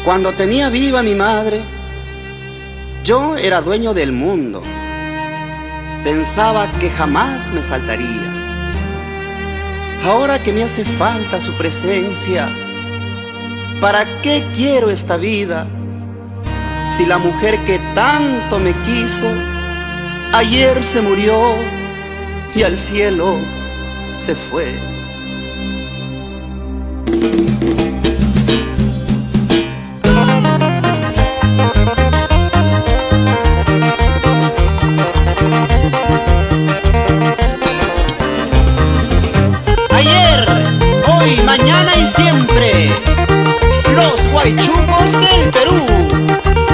Cuando tenía viva mi madre, yo era dueño del mundo. Pensaba que jamás me faltaría. Ahora que me hace falta su presencia, ¿para qué quiero esta vida? Si la mujer que tanto me quiso, ayer se murió y al cielo se fue. Ayer, hoy, mañana y siempre, los guaychupos del Perú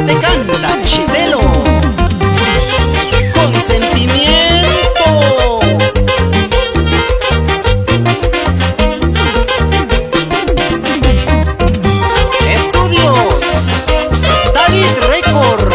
te canta Chitelo con sentimiento. Estudios David Record.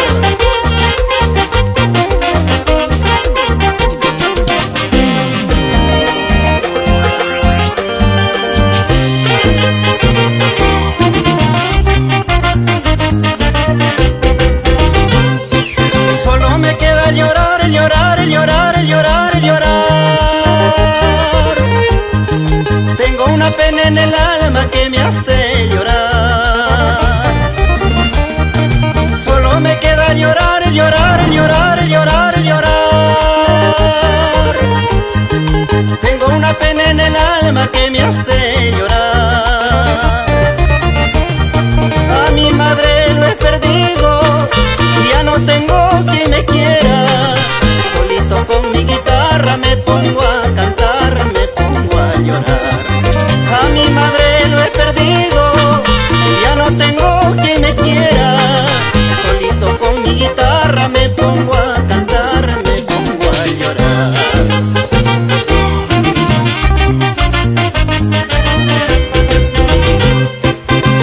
Solo me queda el llorar, el llorar, el llorar, el llorar, el llorar. Tengo una pena en el alma que me hace llorar. Solo me queda el llorar, el llorar, el llorar, el llorar, el llorar. Tengo una pena en el alma que me hace llorar. A mi madre lo he perdido, ya no tengo quien me quiera. Solito con mi guitarra me pongo a cantar, me pongo a llorar. A mi madre lo he perdido, ya no tengo quien me quiera. Solito con mi guitarra me pongo a cantar, me pongo a llorar.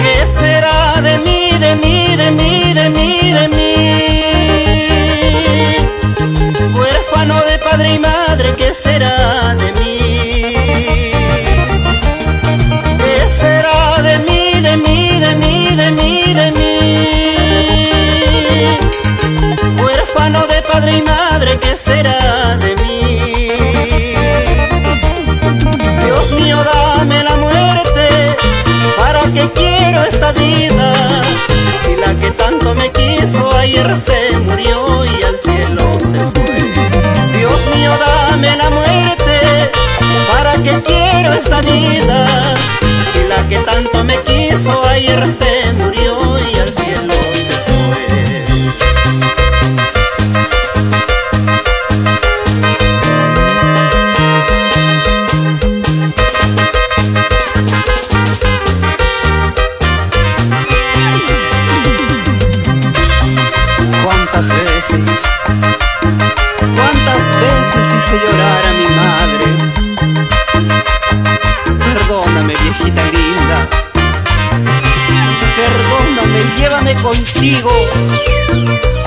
¿Qué será de mí, de mí, de mí, de mí, de mí? Huérfano de padre y madre, ¿qué será de mí? ¿Qué será de mí, de mí, de mí, de mí, de mí? Huérfano de padre y madre, ¿qué será de mí? Dios mío, dame la muerte, ¿para qué quiero esta vida? Si la que tanto me quiso ayer se murió y al cielo se fue. Dios mío, dame la muerte, ¿para qué quiero esta vida? Si la que tanto me quiso ayer se murió y al cielo se fue. ¿Cuántas veces hice llorar a mi madre? Perdóname, viejita linda, perdóname, llévame contigo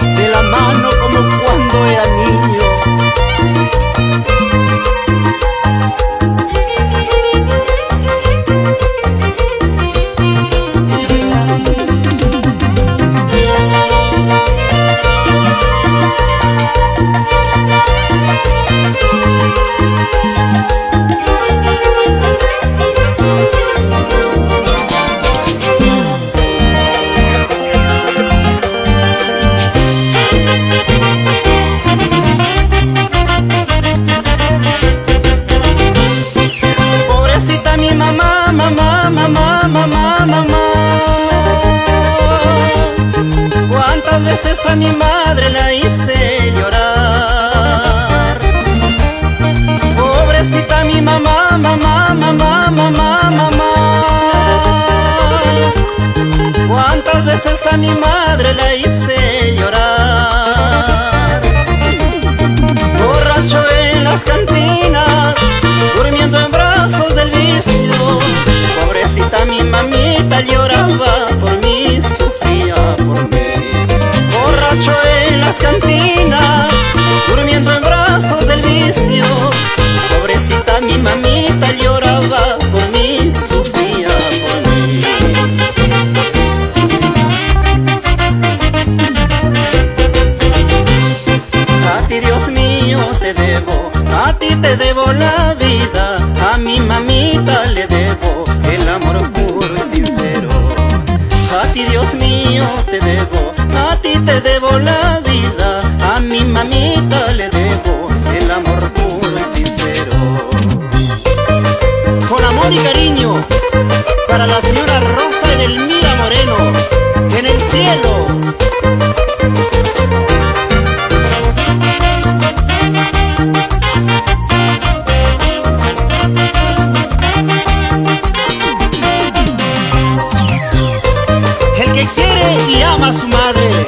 de la mano como cuando era niño. Pobrecita mi mamá, mamá, mamá, mamá, mamá. Cuántas veces a mi madre la hice llorar. Pobrecita mi mamá, mamá, mamá, mamá, mamá. Cuántas veces a mi madre la hice llorar. Borracho en las cantinas, durmiendo en brazos del vicio. Pobrecita mi mamita lloraba por mí, sufría por mí. Borracho en las cantinas, durmiendo en brazos del vicio. Pobrecita mi mamita lloraba por mí, sufría por mí. te debo la vida, a mi mamita le debo el amor puro y sincero. Con amor y cariño, para la señora Rosa Edelmira Moreno, en el cielo. El que quiere y ama a su madre,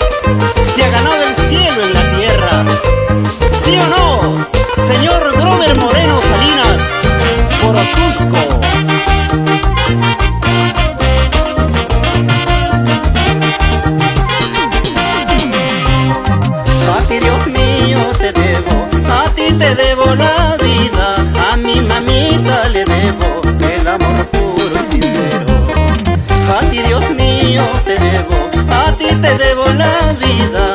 se ha ganado el cielo en la tierra. ¿Sí o no, señor Grover Moreno Salinas, por Otusco? A ti, Dios mío, te debo, a ti te debo la vida, a mi mamita le debo el amor puro y sincero. A ti, Dios mío, te debo, a ti te debo la vida,